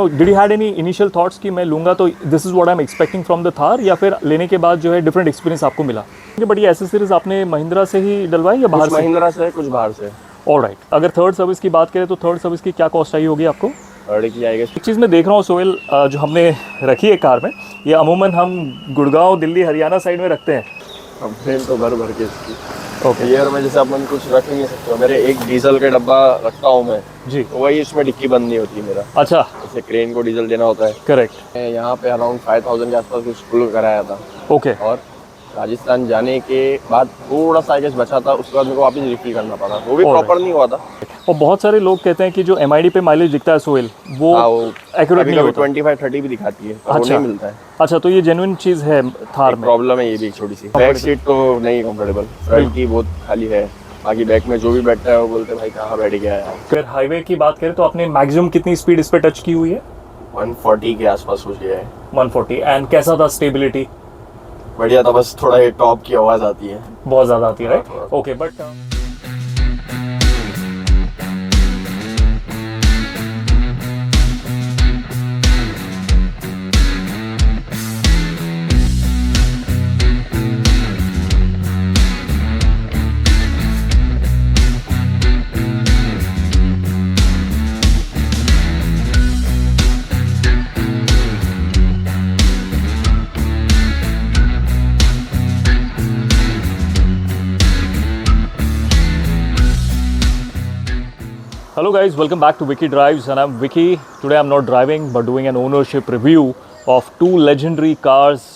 Did you had any initial thoughts कि मैं लूँगा तो this is what I am expecting from the Thar, या फिर लेने के बाद जो है डिफरेंट एक्सपीरियंस आपको मिला? बट ये एसेसरीज आपने महिंद्रा से ही डलवाई या बाहर से? महिंद्रा से, कुछ बाहर से। ऑलराइट, अगर थर्ड सर्विस की बात करें तो थर्ड सर्विस की क्या कॉस्ट आई होगी आपको? थर्ड की आएगी। एक चीज़ मैं देख रहा हूँ सोहेल, जो हमने रखी है कार में, ये अमूमन हम गुड़गांव, दिल्ली, हरियाणा साइड में रखते हैं। कंप्लेन तो भर भर के इसकी। ओके। ईयर में जैसे अपन कुछ रख नहीं सकते। मेरे एक डीजल का डब्बा रखता हूँ मैं जी, तो वही इसमें डिक्की बंद नहीं होती मेरा। अच्छा, जैसे क्रेन को डीजल देना होता है। करेक्ट। यहाँ पे अराउंड 5000 के आसपास कुछ फुल कराया था। ओके। और राजस्थान जाने के बाद थोड़ा सा गैस बचा था, उसके बाद मेरे को वापस रिफिल करना पड़ा, वो भी प्रॉपर नहीं हुआ था। और बहुत सारे लोग कहते हैं कि जो MID पे माइलेज दिखता है सोहेल, वो एक्यूरेट नहीं होता। 25-30 भी दिखाती है, वो नहीं मिलता है। अच्छा, तो ये जेन्युइन चीज़ है थार में। प्रॉब्लम है ये भी एक छोटी सी। बैक सीट तो नहीं कंफर्टेबल, फ्रंट की बहुत खाली है, बाकी बैक में जो भी बैठता है वो बोलते हैं भाई कहाँ बैठ गया है। अगर हाईवे की बात करें तो आपने मैक्सिमम कितनी स्पीड इस पे टच की हुई है? 140 के आसपास हो गया है। 140। एंड कैसा था स्टेबिलिटी? बढ़िया था, बस थोड़ा ये टॉप की आवाज़ आती है, बहुत ज़्यादा आती है, right? Okay, but hello guys, welcome back to Vicky Drives, and I'm Vicky. Today I'm not driving but doing an ownership review of two legendary cars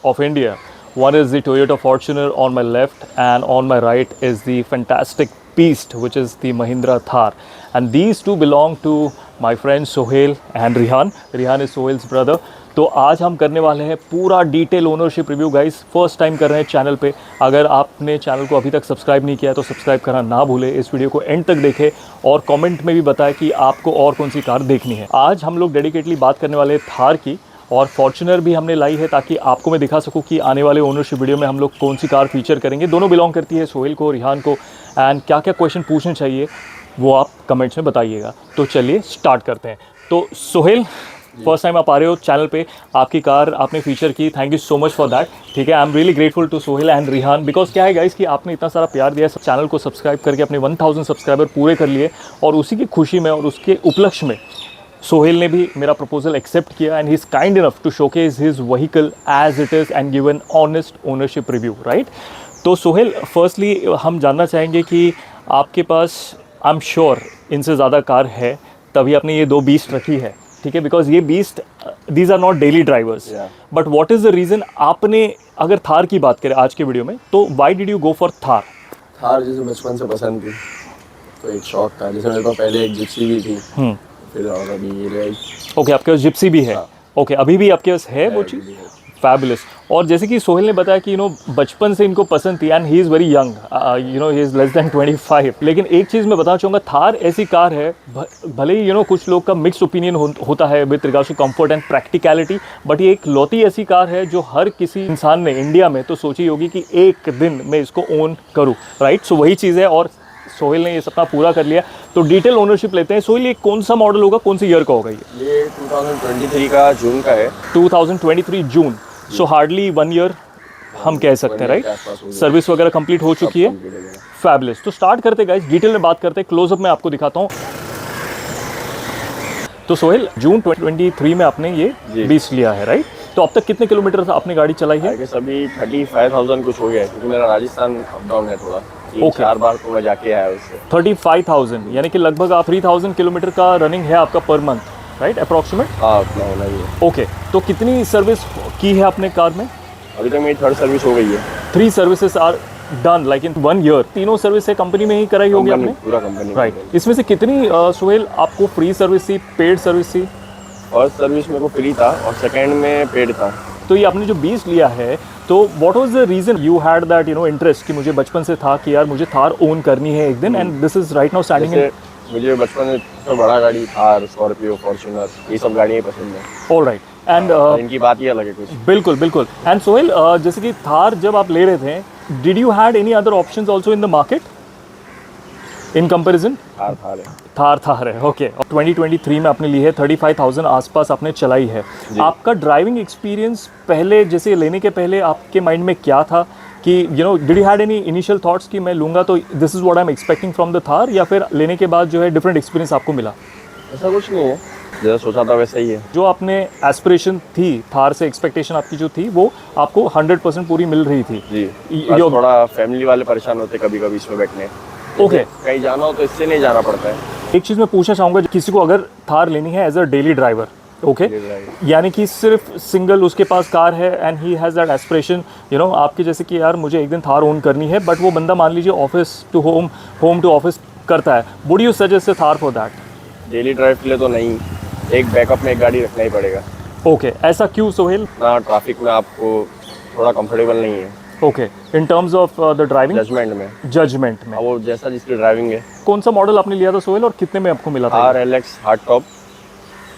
of India. One is the Toyota Fortuner on my left, and on my right is the fantastic beast which is the Mahindra Thar. And these two belong to my friends Sohail and Rihan. Rihan is Sohail's brother. तो आज हम करने वाले हैं पूरा detail ownership review guys. First time कर रहे हैं चैनल पे। अगर आपने चैनल को अभी तक सब्सक्राइब नहीं किया है तो सब्सक्राइब करना ना भूले। इस वीडियो को एंड तक देखें और कमेंट में भी बताएं कि आपको और कौन सी कार देखनी है। आज हम लोग डेडिकेटली बात करने वाले हैं थार की, और फॉर्च्यूनर भी हमने लाई है ताकि आपको मैं दिखा सकूँ कि आने वाले ओनरशिप वीडियो में हम लोग कौन सी कार फीचर करेंगे। दोनों बिलोंग करती है सोहेल को, रिहान को, एंड क्या क्या क्वेश्चन पूछने चाहिए वो आप कमेंट्स में बताइएगा। तो चलिए स्टार्ट करते हैं। तो सोहेल, फर्स्ट टाइम आप आ रहे हो चैनल पे, आपकी कार आपने फीचर की, thank you so much for that. ठीक है, I am really grateful to Sohail and Rihan, because क्या है गाइस कि आपने इतना सारा प्यार दिया, चैनल को सब्सक्राइब करके अपने 1000 सब्सक्राइबर पूरे कर लिए, और उसी की खुशी में और उसके उपलक्ष्य में सोहेल ने भी मेरा प्रपोजल एक्सेप्ट किया, and he is kind enough to showcase his vehicle as it is and give an honest ownership review, right? तो सोहेल, फर्स्टली हम जानना चाहेंगे कि आपके पास, आई एम श्योर इनसे ज़्यादा कार है तभी आपने ये दो बीस्ट रखी है, ठीक है? बिकॉज ये beast, these are not daily drivers, but what is the reason आपने, अगर थार की बात करें आज के वीडियो में, तो why did you go for Thar? Thar जैसे बचपन से पसंद थी तो एक शौक था। जैसे मेरे पास पहले एक जिप्सी भी थी, फिर और अभी ये रही। ओके, आपके पास जिप्सी भी है? ओके, अभी भी आपके पास है वो चीज़? फैबुलस। और जैसे कि सोहेल ने बताया कि बचपन से इनको पसंद थी, and he is very young, he is less than 25। लेकिन एक चीज़ मैं बताना चाहूँगा, थार ऐसी कार है, भले ही कुछ लोग का मिक्स ओपिनियन होता है with regards to comfort and practicality, but ये एक लौती ऐसी कार है जो हर किसी इंसान ने इंडिया में तो सोची होगी कि एक दिन मैं इसको ओन करूँ, राइट? सो वही चीज़ है, और सोहेल ने ये सपना पूरा कर लिया। तो डिटेल ओनरशिप लेते हैं। सोहेल, ये कौन सा मॉडल होगा, कौन सी ईयर का होगा ये 2023 का जून का है। 2023 जून, सो हार्डली 1 ईयर हम कह सकते हैं, राइट? सर्विस वगैरह कंप्लीट हो चुकी है। फैबुलस। तो स्टार्ट करते गाइस, डिटेल में बात करते हैं। क्लोजअप में आपको दिखाता हूँ। तो सोहेल, जून 2023 में आपने ये 20 लिया है, राइट? तो अब तक कितने किलोमीटर आपने गाड़ी चलाई है? अभी 35,000 कुछ हो गया है, क्योंकि मेरा राजस्थान अप डाउन है थोड़ा, 4 बार तो मैं जाके आया उससे। 35,000 यानी कि लगभग आप 3000 किलोमीटर का रनिंग है आपका पर मंथ, राइट? अप्रोक्सीमेट। हाँ, उतना होना ही है। ओके, तो कितनी सर्विस की है आपने कार में? अभी तक मेरी 3rd सर्विस हो गई है। 3 services are done like in 1 year. तीनों सर्विस है कंपनी में ही कराई होगी आपने? पूरा कंपनी, राइट। इसमें से कितनी सोहेल आपको फ्री सर्विस थी, पेड सर्विस थी? फर्स्ट सर्विस मेरे को फ्री था और सेकंड में पेड था। तो ये आपने जो 20 लिया है, तो what was the reason you had that interest कि मुझे बचपन से था कि यार मुझे थार ओन करनी है एक दिन, and this is right now standing in? मुझे बचपन में तो बड़ा गाड़ी, थार, स्कॉर्पियो, फॉर्च्यूनर, ये सब गाड़ियाँ पसंद है। All right. एंड इनकी बात ही अलग है कुछ। बिल्कुल बिल्कुल। एंड सोहेल, जैसे कि थार जब आप ले रहे थे, did you had any other options also in the market? In comparison Thar Thar है। थार है, ओके। 2023 में आपने ली है, 35,000 आसपास आपने चलाई है। आपका ड्राइविंग एक्सपीरियंस पहले, जैसे लेने के पहले आपके माइंड में क्या था कि did you had any initial thoughts कि मैं लूँगा तो this is what I am expecting from the Thar, या फिर लेने के बाद जो है डिफरेंट एक्सपीरियंस आपको मिला? ऐसा कुछ नहीं है, जैसा सोचा था वैसा ही है। जो आपने एस्पिरेशन थी थार से, एक्सपेक्टेशन आपकी जो थी वो आपको 100% पूरी मिल रही थी? जी, बस थोड़ा फैमिली वाले परेशान होते कभी कभी इसमें बैठने। ओके, कहीं जाना हो तो इससे नहीं जाना पड़ता है। एक चीज़ मैं पूछना चाहूँगा, किसी को अगर थार लेनी है as a daily driver, okay, यानी कि सिर्फ सिंगल उसके पास कार है and he has that aspiration, आपके जैसे कि यार मुझे एक दिन थार ओन करनी है, बट वो बंदा मान लीजिए office to home, home to office करता है, would you suggest a Thar for that? Daily drive के लिए तो नहीं, एक बैकअप में एक गाड़ी रखना ही पड़ेगा। ओके, ऐसा क्यों सोहेल? ना ट्रैफिक में आपको थोड़ा कंफर्टेबल नहीं है। Okay, in terms of the driving judgement में वो जैसा जिसकी ड्राइविंग है। कौन सा मॉडल आपने लिया था सोहेल और कितने में आपको मिला था? RLX hard top,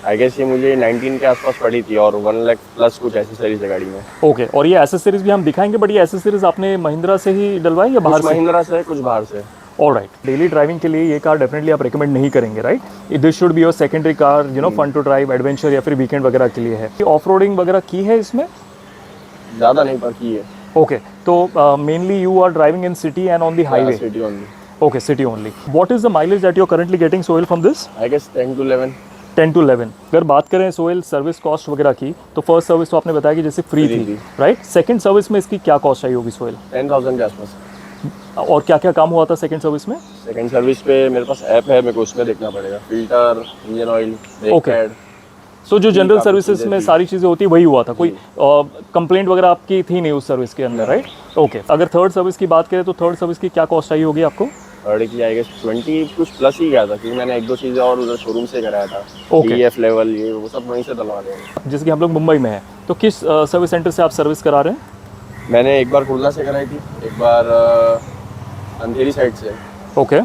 I guess ये मुझे 19 के आसपास पड़ी थी और 1 लाख प्लस कुछ एसेसरीज है गाड़ी में। ओके, और ये एसेसरीज भी हम दिखाएंगे, बट ये एसेसरीज आपने महिंद्रा से ही डलवाई या बाहर से? महिंद्रा से, कुछ बाहर से। ऑलराइट, डेली ड्राइविंग के लिए ये कार डेफिनेटली आप रेकमेंड नहीं करेंगे, right? This should be your secondary car, fun to drive, adventure या फिर वीकेंड वगैरह के लिए है। ऑफ रोडिंग वगैरह की है इसमें? ज़्यादा नहीं, पर की है। ओके, तो mainly you are driving in city and on the highway? City only. Okay, city only. What is the mileage that you are currently getting Sohail from this? I guess 10 to 11। 10 to 11। अगर बात करें Sohail service cost वगैरह की, तो first service तो आपने बताया कि जैसे फ्री थी, राइट? सेकंड सर्विस में इसकी क्या कॉस्ट आई होगी सोहेल? 10,000 के आसपास। और क्या क्या काम हुआ था सेकंड सर्विस में? सेकंड सर्विस पे मेरे पास ऐप है, मेरे को उसमें देखना पड़ेगा। Filter, engine oil, brake pad. So जो जनरल सर्विसेज में सारी चीज़ें होती वही हुआ था, कोई कंप्लेंट वगैरह आपकी थी नहीं उस सर्विस के अंदर, राइट? ओके, अगर थर्ड सर्विस की बात करें तो थर्ड सर्विस की क्या कॉस्ट आई होगी आपको? थर्ड की आई गेस 20 कुछ प्लस ही गया था, क्योंकि मैंने एक दो चीज़ें और उधर शोरूम से कराया था। Okay. DF लेवल ये वो सब वहीं से डलवा देंगे। जैसे कि हम लोग मुंबई में हैं, तो किस सर्विस सेंटर से आप सर्विस करा रहे हैं? मैंने एक बार कुर्ला से कराई थी, एक बार अंधेरी साइड से, ओके,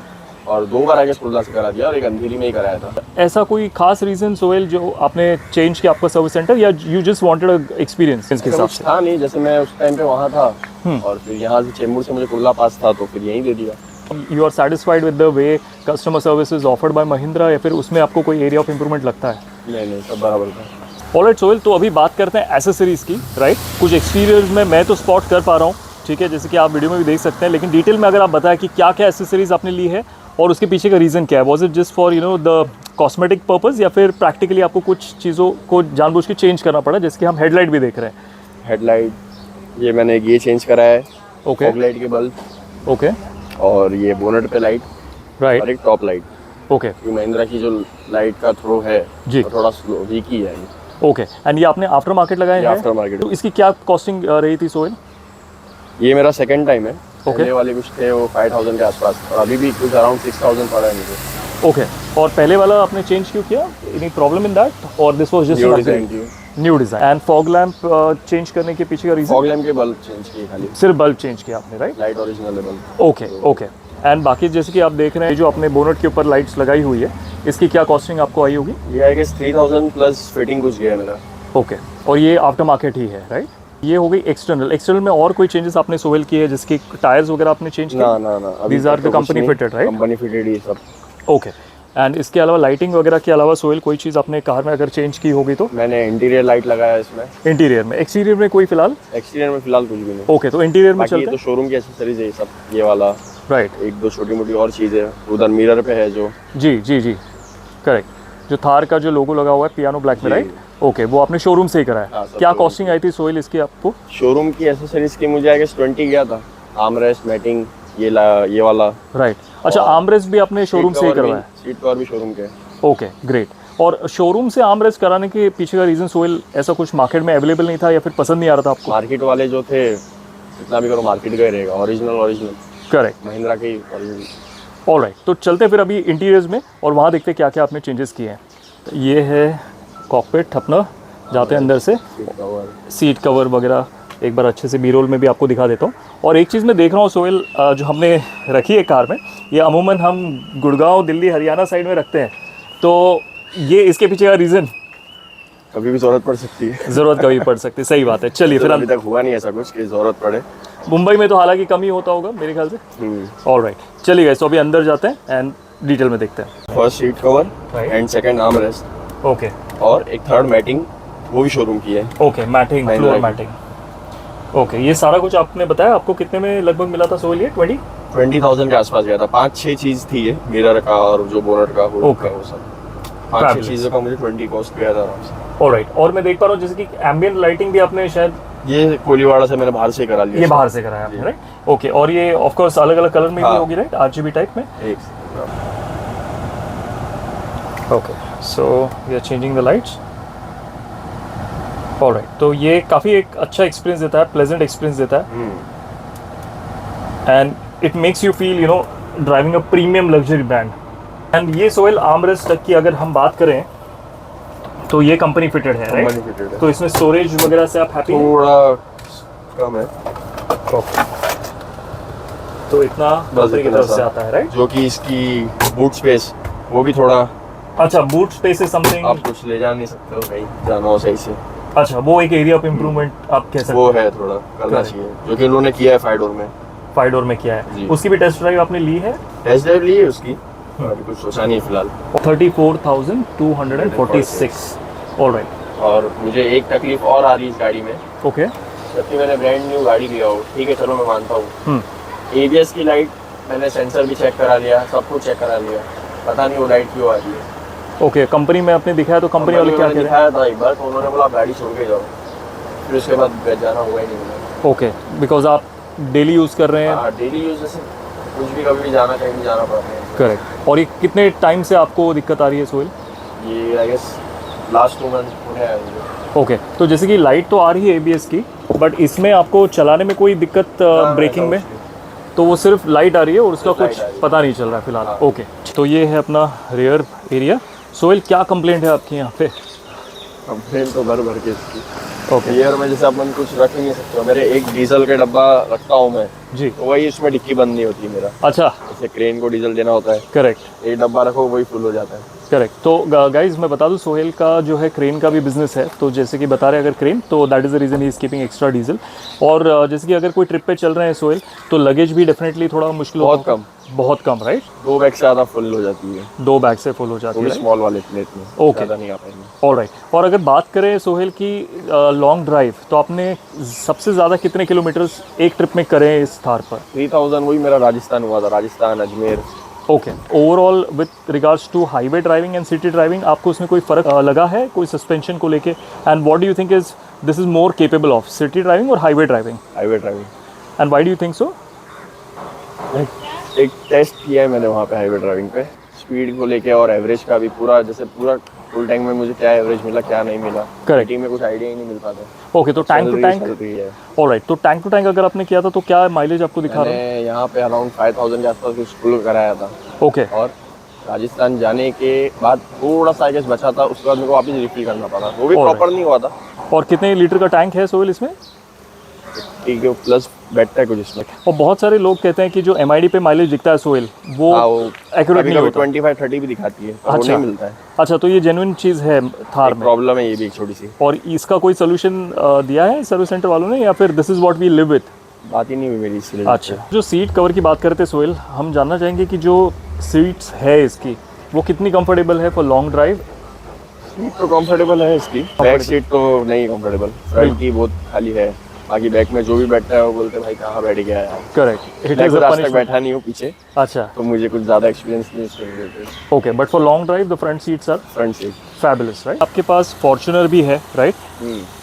और 2 बार आगे कुर्ला से करा दिया और एक अंधेरी में ही कराया था। ऐसा कोई खास रीज़न सोहेल जो आपने चेंज किया आपका सर्विस सेंटर, या यू जस्ट वांटेड एक्सपीरियंस इसके हिसाब से? था नहीं, जैसे मैं उस टाइम पे वहाँ था और फिर यहाँ से चेंबूर से मुझे कुर्ला पास था तो फिर यहीं दे दिया। You are satisfied with the way customer service is offered by Mahindra, या फिर उसमें आपको कोई एरिया ऑफ इंप्रूवमेंट लगता है? नहीं, सब बराबर था। ऑलराइट सोहेल, तो अभी बात करते हैं एसेसरीज़ की, राइट? कुछ एक्सटीरियर्स में मैं तो स्पॉट कर पा रहा हूँ, ठीक है, जैसे कि आप वीडियो में भी देख सकते हैं, लेकिन डिटेल में अगर आप बताएं कि क्या क्या एसेसरीज आपने ली है और उसके पीछे का रीज़न क्या है? Was it just for the cosmetic purpose, या फिर प्रैक्टिकली आपको कुछ चीज़ों को जानबूझ के चेंज करना पड़ा, जैसे कि हम हेडलाइट भी देख रहे हैं? हेडलाइट ये मैंने ये चेंज करा है, ओके, फॉग लाइट के बल्ब, ओके, और ये बोनट पे लाइट, राइट, और एक टॉप लाइट। ओके, क्योंकि महिंद्रा की जो लाइट का थ्रो है जी, वो थोड़ा स्लो वीक ही है। ओके, एंड ये आपने आफ्टर मार्केट लगाया है? After market. तो इसकी क्या कॉस्टिंग रही थी सोहेल? ये मेरा सेकंड टाइम है। ओके, पहले वाले कुछ थे वो 5,000 के आसपास, और अभी भी कुछ अराउंड 6,000 पड़ा है मुझे। ओके, और पहले वाला आपने चेंज क्यों किया? एनी प्रॉब्लम इन दैट और this was just new design? And fog lamp change करने के पीछे का रीज़न? फॉग लैंप के बल्ब चेंज किए खाली, सिर्फ बल्ब चेंज किया आपने, राइट? लाइट ओरिजिनल है बल्ब। ओके, ओके, एंड बाकी जैसे कि आप देख रहे हैं जो अपने बोनट के ऊपर लाइट्स लगाई हुई है, इसकी क्या कॉस्टिंग आपको आई होगी? ये आई गेस 3,000 प्लस फिटिंग कुछ गया मेरा। ओके, और ये आफ्टर मार्केट ही है, राइट? ये हो गई एक्सटर्नल। एक्सटर्नल में और कोई चेंजेस आपने सोहेल किए हैं, जिसके टायर्स वगैरह आपने चेंज किए? ना, these are the company fitted, right? Company fitted ये सब। ओके, एंड इसके अलावा लाइटिंग वगैरह के अलावा सोहेल कोई चीज़ आपने कार में अगर चेंज की होगी तो? मैंने इंटीरियर लाइट लगाया इसमें। इंटीरियर में? एक्सटीरियर में कोई फिलहाल? एक्सटीरियर में फिलहाल कुछ भी नहीं। ओके, तो इंटीरियर में चलते हैं। तो शोरूम की एक्सेसरीज है ये सब, ये वाला, राइट? एक दो छोटी मोटी और चीज़ें उधर मिरर पे है जो। जी, करेक्ट। जो थार का जो लोगो लगा हुआ है पियानो ब्लैक में, राइट? ओके, वो आपने शोरूम से ही कराया? हाँ, क्या कॉस्टिंग आई थी सोहेल इसकी आपको? शोरूम की एसेसरीज की मुझे आगे 20 गया था। आर्मरेस्ट, मैटिंग, ये वाला, राइट? अच्छा, आर्मरेस्ट भी आपने शोरूम से ही करवाया? सीट कवर भी शोरूम के। Okay, great. और शोरूम से आर्मरेस्ट कराने के पीछे का रीज़न सोहेल, ऐसा कुछ मार्केट में अवेलेबल नहीं था या फिर पसंद नहीं आ रहा था आपको? मार्केट वाले जो थे, इतना भी करो मार्केट का ही रहेगा, ओरिजिनल। करेक्ट, महिंद्रा के ओरिजिनल। ऑलराइट, तो चलते फिर अभी इंटीरियर्स में और वहाँ देखते क्या क्या आपने चेंजेस किए हैं। तो ये है कॉकपिट अपना, जाते हैं अंदर से, सीट कवर वगैरह एक बार अच्छे से बी रोल में भी आपको दिखा देता हूँ। और एक चीज़ मैं देख रहा हूँ सोहेल, जो हमने रखी है कार में, ये अमूमन हम गुड़गांव, दिल्ली, हरियाणा साइड में रखते हैं, तो ये इसके पीछे का रीज़न? कभी भी ज़रूरत पड़ सकती है। ज़रूरत कभी पड़ सकती है, सही बात है। चलिए फिर अभी तक हुआ नहीं ऐसा कुछ कि ज़रूरत पड़े। मुंबई में तो हालांकि कम ही होता होगा मेरे ख्याल से। ऑलराइट, चलिए गाइस, तो अभी अंदर जाते हैं एंड डिटेल में देखते हैं। First seat cover Right. And second arm rest okay और एक थर्ड मैटिंग, वो भी शोरूम की है। Okay, matting, Fine floor lighting. Matting. Okay, ये सारा कुछ आपने बताया, आपको कितने में लगभग मिला था सोहेल? ये 20,000 के आसपास गया था। 5-6 चीज थी ये, मिरर का और जो बोनट का वो Okay. वो सब 5-6 Fabulous. चीजों का मुझे 20 कॉस्ट गया था आराम से। ऑलराइट, और मैं देख पा रहा हूँ जैसे कि एम्बियंट लाइटिंग भी आपने शायद ये कोलीवाड़ा से मैंने बाहर से करा लिया। ये बाहर से कराया आपने, राइट? ओके, और ये ऑफ कोर्स अलग अलग कलर में भी हाँ। होगी, राइट? आरजीबी टाइप में। एक okay, so we are changing the lights. Alright, तो ये काफ़ी एक अच्छा एक्सपीरियंस देता है, प्लेजेंट एक्सपीरियंस देता है, and it makes you feel, you know, driving a premium luxury brand. And ये सोहेल आर्मरेस्ट तक की अगर हम बात करें तो ये कंपनी फिटेड है, कंपनी राइट? फिटेड है। तो इसमें स्टोरेज वगैरह से आप हैप्पी हैं? थोड़ा कम है, ओके, तो इतना कंपनी की इतना तरफ सा। से आता है, राइट? जो कि इसकी बूट स्पेस वो भी थोड़ा, अच्छा, बूट स्पेस इज समथिंग। आप कुछ ले जा नहीं सकते हो कहीं जाना हो सही से, अच्छा, वो एक एरिया ऑफ इम्प्रूवमेंट आप कह सकते वो हैं, है थोड़ा करना Correct. चाहिए, जो कि उन्होंने किया है 5 डोर में। 5 डोर में किया है। जी। उसकी भी टेस्ट ड्राइव आपने ली है? टेस्ट ड्राइव ली है उसकी, अभी कुछ सोचा नहीं है फिलहाल। 34,246। ऑलराइट, और मुझे एक तकलीफ और आ रही है इस गाड़ी में, ओके। जबकि मैंने ब्रांड न्यू गाड़ी लिया हो, ठीक है चलो मैं मानता हूँ, ABS की लाइट मैंने सेंसर भी चेक करा लिया, सब कुछ चेक करा लिया, पता नहीं वो लाइट क्यों आ रही है। ओके, कंपनी में आपने दिखाया तो कंपनी वाले क्या कह रहे हैं? दिखाया था एक बार, तो उन्होंने बोला आप गाड़ी छोड़ के जाओ, फिर उसके बाद जाना हुआ ही नहीं मुझे। ओके, बिकॉज आप डेली यूज़ कर रहे हैं। हाँ, डेली यूज से कुछ भी कभी भी जाना, कहीं भी जाना पड़ता है। करेक्ट। और ये कितने टाइम से आपको दिक्कत आ रही है सोहेल? ये आई गेस लास्ट 2 मंथ पूरे आए मुझे। ओके, तो जैसे कि लाइट तो आ रही है ABS की, बट इसमें आपको चलाने में कोई दिक्कत ब्रेकिंग में? तो वो सिर्फ लाइट आ रही है और उसका सिर्फ कुछ light आ रही है। पता नहीं चल रहा है फिलहाल। हाँ। ओके, तो ये है अपना रियर एरिया। सोहेल, क्या कंप्लेंट है आपकी यहाँ पे? कंप्लेन तो भर भर के इसकी। ओके गियर में जैसे अपन कुछ रख ही नहीं सकते हो, मेरे एक डीजल का डब्बा रखता हूँ मैं, जी, तो वही इसमें डिक्की बंद नहीं होती मेरा, अच्छा, जैसे क्रेन को डीजल देना होता है, करेक्ट एक डब्बा रखो वही फुल हो जाता है। करेक्ट। तो गाइज मैं बता दूं, सोहेल का जो है क्रेन का भी बिजनेस है, तो जैसे कि बता रहे हैं अगर क्रेन, तो that is the reason he is keeping extra diesel. और जैसे कि अगर कोई ट्रिप पे चल रहे हैं सोहेल, तो लगेज भी डेफिनेटली थोड़ा मुश्किल बहुत होगा। बहुत कम, राइट? 2 बैग से ज़्यादा फुल हो जाती है, 2 बैग से फुल हो जाती वो है, भी स्मॉल वाले प्लेट में, Okay. ज़्यादा नहीं आ पाएंगे। ऑलराइट। और अगर बात करें सोहेल की लॉन्ग ड्राइव, तो आपने सबसे ज़्यादा कितने किलोमीटर्स एक ट्रिप में करे इस थार पर? 3000 वही मेरा राजस्थान हुआ था, Rajasthan Ajmer. Okay, overall with regards to highway driving and city driving, आपको उसमें कोई फ़र्क लगा है कोई सस्पेंशन को लेके? And what do you think is this is more capable of, city driving और highway driving? Highway driving. And why do you think so? एक टेस्ट किया है मैंने वहाँ पे हाईवे ड्राइविंग पे, स्पीड को लेके और एवरेज का भी, पूरा जैसे पूरा फुल टैंक में मुझे क्या एवरेज मिला क्या नहीं मिला, Correct. सिटी में कुछ आइडिया ही नहीं मिल पाता। ओके, तो टैंक टू टैंक, चल रही है। ऑलराइट, तो टैंक टू टैंक अगर आपने किया था तो क्या माइलेज आपको दिखा रहा है? मैंने यहाँ पे अराउंड 5000 के आसपास कुछ फुल कराया था, ओके, और राजस्थान जाने के बाद थोड़ा सा आगे बचा था, उसके बाद मेरे को वापस रिफिल करना पड़ा, वो भी Alright. प्रॉपर नहीं हुआ था। और कितने लीटर का टैंक है सोहेल इसमें? ठीक है, प्लस बैठता है कुछ इसमें। और बहुत सारे लोग कहते हैं कि जो MID पे माइलेज दिखता है सोहेल, वो हाँ, वो एक्यूरेट नहीं होता। 25-30 भी दिखाती है, पर वो अच्छा। नहीं मिलता है। अच्छा, तो ये जेन्युइन चीज़ है थार में, प्रॉब्लम है ये भी एक छोटी सी, और इसका कोई सोल्यूशन दिया है सर्विस सेंटर वालों ने, या फिर this is what we live with? बात ही नहीं हुई मेरी इसलिए। अच्छा, जो सीट कवर की बात करते हैं सोहेल, हम जानना चाहेंगे कि जो सीट्स है इसकी, वो कितनी कंफर्टेबल है फॉर लॉन्ग ड्राइव? सीट तो कंफर्टेबल है इसकी, बैक सीट तो नहीं कंफर्टेबल, फ्रंट की बहुत खाली है, बाकी बैक में जो भी बैठता है वो बोलते हैं भाई कहाँ बैठ गया है। करेक्ट, इट मैं इज़ खुद अ आज तक पनिशमेंट। बैठा नहीं हूँ पीछे, अच्छा, तो मुझे कुछ ज़्यादा एक्सपीरियंस नहीं है। Okay, but for long drive the front seats are front seat fabulous, right? आपके पास फॉर्च्यूनर भी है, राइट?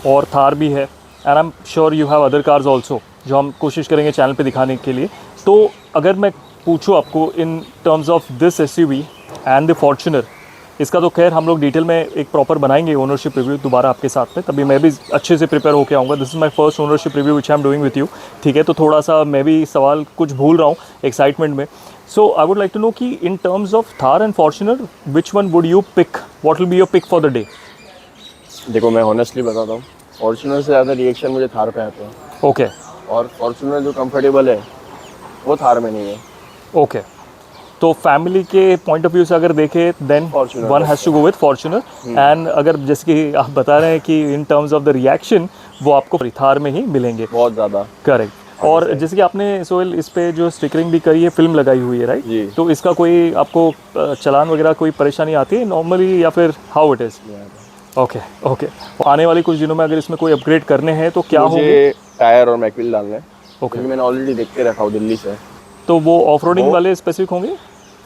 और थार भी है, and I am sure you have other cars also, जो हम कोशिश करेंगे चैनल पे दिखाने के लिए। तो अगर मैं पूछूँ आपको इन terms of this SUV and the Fortuner, इसका तो खैर हम लोग डिटेल में एक प्रॉपर बनाएंगे ओनरशिप रिव्यू दोबारा आपके साथ में, तभी मैं भी अच्छे से प्रिपेयर होकर आऊँगा। This is my first ownership review which I am doing with you, ठीक है? तो थोड़ा सा मैं भी सवाल कुछ भूल रहा हूँ एक्साइटमेंट में। So I would like to know कि in terms of Thar and Fortuner, which one would you pick? What will be your pick for the day? देखो मैं ऑनेस्टली बताता हूँ, फॉर्च्यूनर से ज़्यादा रिएक्शन मुझे थार पे आते हैं, ओके और फॉर्च्यूनर जो कंफर्टेबल है वो थार में नहीं है। ओके, तो फैमिली के पॉइंट ऑफ व्यू से अगर देखें, then Fortuner one has to go with Fortuner. And अगर जैसे कि आप बता रहे हैं कि in terms of the reaction वो आपको थार में ही मिलेंगे। बहुत ज़्यादा। करेक्ट। और जैसे कि आपने सोहेल इस पे जो स्टिकरिंग भी करी है, फिल्म लगाई हुई है, राइट? जी। तो इसका कोई आपको चलान वगैरह कोई परेशानी आती है नॉर्मली, या फिर how it is? Okay okay. आने वाले कुछ दिनों में अगर इसमें कोई अपग्रेड करने हैं तो क्या होंगे? मुझे टायर और मैकविल डालना है। ओके। क्योंकि मैंने ऑलरेडी देख के रखा हूँ दिल्ली से। तो वो ऑफ रोडिंग वो- वाले स्पेसिफिक होंगे?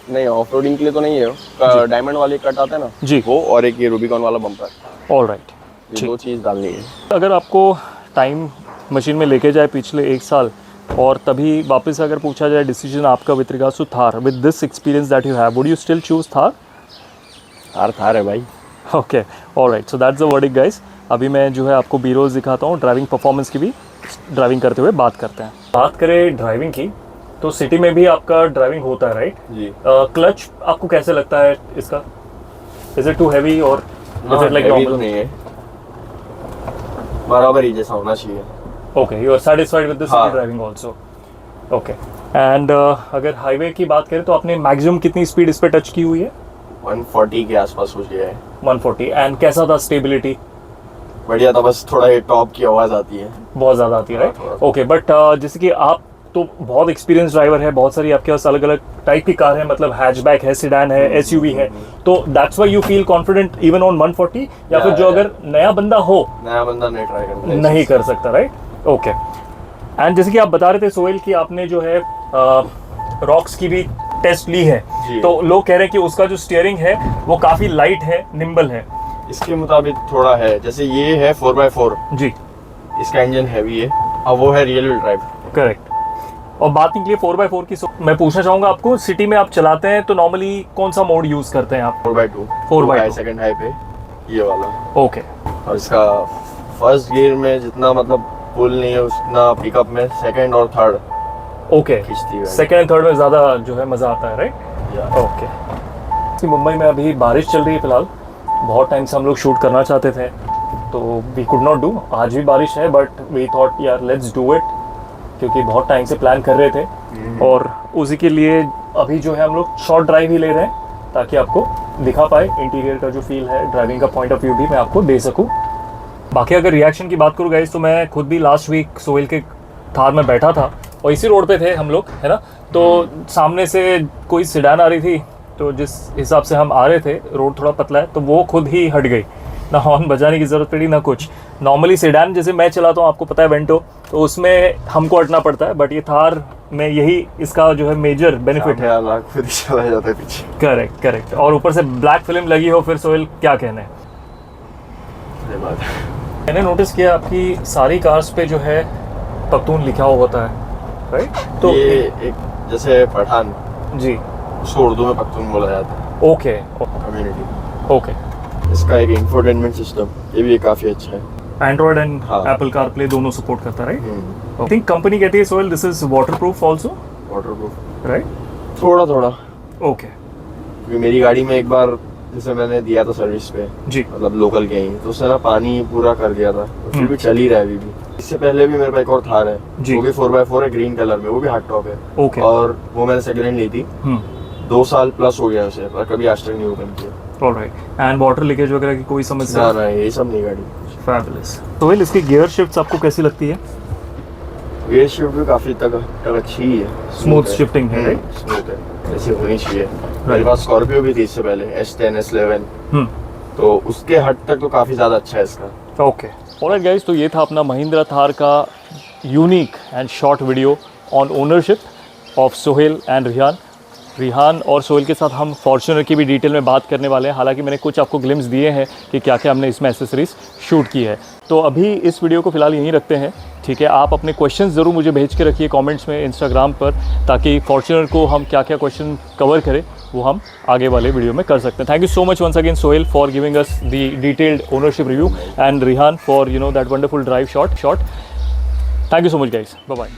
नहीं, ऑफ रोडिंग के लिए तो नहीं है। डायमंड वाले कट आते हैं ना जी। वो, और एक ये रूबिकॉन वाला बम्पर, ऑल राइट। ये दो चीज़ डालनी है। अगर आपको टाइम मशीन में लेके जाए पिछले 1 साल और तभी वापस अगर पूछा जाए डिसीजन आपका with regards to Thar, with this experience that you have, would you still choose Thar? Thar है भाई। Okay, alright, so that's the verdict guys. अभी मैं जो है आपको बी रोल्स दिखाता हूँ, ड्राइविंग परफॉर्मेंस की भी ड्राइविंग करते हुए बात करते हैं। बात करें ड्राइविंग की तो सिटी में भी आपका ड्राइविंग होता है, राइट? जी। क्लच आपको कैसे लगता है इसका? इज इट टू हैवी और इज इट लाइक heavy तो नॉर्मल? नहीं है, बराबर ही जैसा होना चाहिए। Okay, you are satisfied with the city हाँ। Driving also? ओके। एंड अगर हाईवे की बात करें तो आपने मैक्सिमम कितनी स्पीड इस पे टच की हुई है? 140 के आसपास हो गया है। 140। एंड कैसा था स्टेबिलिटी? बढ़िया था, बस थोड़ा ये टॉप की आवाज़ आती है। बहुत ज़्यादा आती है, राइट? हाँ। ओके, बट जैसे कि आप तो बहुत एक्सपीरियंस ड्राइवर है, बहुत सारी आपके पास अलग अलग टाइप की कार है, मतलब हैचबैक है, सिडान है, एसयूवी है, तो that's why you feel confident even on 140, या फिर जो अगर नया बंदा हो नया बंदा नहीं ट्राई करता नहीं कर सकता, राइट? ओके। एंड जैसे कि आप बता रहे थे सोहेल कि आपने जो है रॉक्स की भी टेस्ट ली है, जी। तो लोग कह रहे हैं कि उसका जो स्टीयरिंग है वो काफ़ी लाइट है, निम्बल है। इसके मुताबिक थोड़ा है, जैसे ये है 4x4, जी, इसका इंजन हैवी है, अब वो है रियल व्हील ड्राइव। करेक्ट। और बात निकली 4x4 की, मैं पूछना चाहूँगा आपको, सिटी में आप चलाते हैं तो नॉर्मली कौन सा मोड यूज़ करते हैं आप? 4x2 4x2 सेकंड हाई पे ये वाला। ओके, और इसका फर्स्ट गियर में जितना मतलब पुल नहीं है उतना पिकअप में सेकंड और थर्ड ओके। खींचती है। सेकंड एंड थर्ड में ज़्यादा जो है मज़ा आता है, राइट? ओके। मुंबई में अभी बारिश चल रही है फिलहाल, बहुत टाइम से हम लोग शूट करना चाहते थे तो वी कुड नॉट डू। आज भी बारिश है बट वी थॉट यार लेट्स डू इट, क्योंकि बहुत टाइम से प्लान कर रहे थे और उसी के लिए अभी जो है हम लोग शॉर्ट ड्राइव ही ले रहे हैं ताकि आपको दिखा पाए इंटीरियर का जो फील है, ड्राइविंग का पॉइंट ऑफ व्यू भी मैं आपको दे सकूं। बाकी अगर रिएक्शन की बात करूँ गाइस, तो मैं खुद भी लास्ट वीक सोहेल के थार में बैठा था और इसी रोड पे थे हम लोग, है ना? तो सामने से कोई सिडान आ रही थी, तो जिस हिसाब से हम आ रहे थे, रोड थोड़ा पतला है, तो वो खुद ही हट गई, ना हॉर्न बजाने की ज़रूरत पड़ी ना कुछ। नॉर्मली सिडान जैसे मैं चलाता हूँ, आपको पता है वेंटो, तो उसमें हमको हटना पड़ता है, बट ये थार में यही इसका जो है मेजर बेनिफिट है। खुद ही चला जाता है पीछे। Correct correct. और ऊपर से ब्लैक फिल्म लगी हो, फिर सोहेल क्या कहना है? ये बात है। मैंने नोटिस किया आपकी सारी कार्स पे जो है पख्तून लिखा हुआ होता है, राइट? तो ये एक जैसे पठान, जी, उसको उर्दू में पख्तून बोला जाता है, ओके कम्युनिटी। ओके। इसका एक इंफोटेनमेंट सिस्टम ये भी काफ़ी अच्छा है। एंड्रॉयड एंड हाँ। एप्पल कारप्ले दोनों सपोर्ट करता है, राइट? आई थिंक कंपनी कहती है Sohail this is waterproof also, waterproof right? थोड़ा थोड़ा, ओके क्योंकि मेरी गाड़ी में एक बार जैसे मैंने दिया था सर्विस पे, जी, मतलब लोकल के ही, तो उसने ना पानी पूरा कर दिया था, फिर भी चल ही रहा है अभी भी। इससे पहले भी मेरे पास एक और थार है, जी। वो भी 4x4 है, ग्रीन कलर में, वो भी हार्ड टॉप है। ओके। और वो मैंने सेकंड हैंड ली थी, 2 साल प्लस हो गया उसे, पर कभी आज तक नहीं ओपन किया। ऑलराइट। एंड वाटर लीकेज वगैरह की कोई समस्या? ना ये सब नहीं गाड़ी। फैबुलस। सोहेल इसकी गियर शिफ्ट्स आपको कैसी लगती है? ये शिफ्ट भी काफी तक अच्छी ही है, Smooth shifting है, right? स्मूथ है, ऐसी होनी चाहिए। मेरे पास स्कॉर्पियो भी थी इससे पहले, S10 S11, तो उसके हद तक तो काफी ज्यादा अच्छा है इसका। ओके, ऑलराइट गाइस, तो ये था अपना महिंद्रा थार का unique and short video on ownership of Sohail and Rihan और सोहेल के साथ हम फॉर्च्यूनर की भी डिटेल में बात करने वाले हैं। हालांकि मैंने कुछ आपको ग्लिम्स दिए हैं कि क्या क्या हमने इसमें एसेसरीज शूट की है। तो अभी इस वीडियो को फिलहाल यहीं रखते हैं, ठीक है? आप अपने क्वेश्चंस ज़रूर मुझे भेज के रखिए कमेंट्स में इंस्टाग्राम पर, ताकि फॉर्च्यूनर को हम क्या क्या क्वेश्चन कवर करें वो हम आगे वाले वीडियो में कर सकते हैं। Thank you so much once again Sohail for giving us the detailed ownership review and Rihan for that wonderful drive shot. Thank you so much guys, bye bye.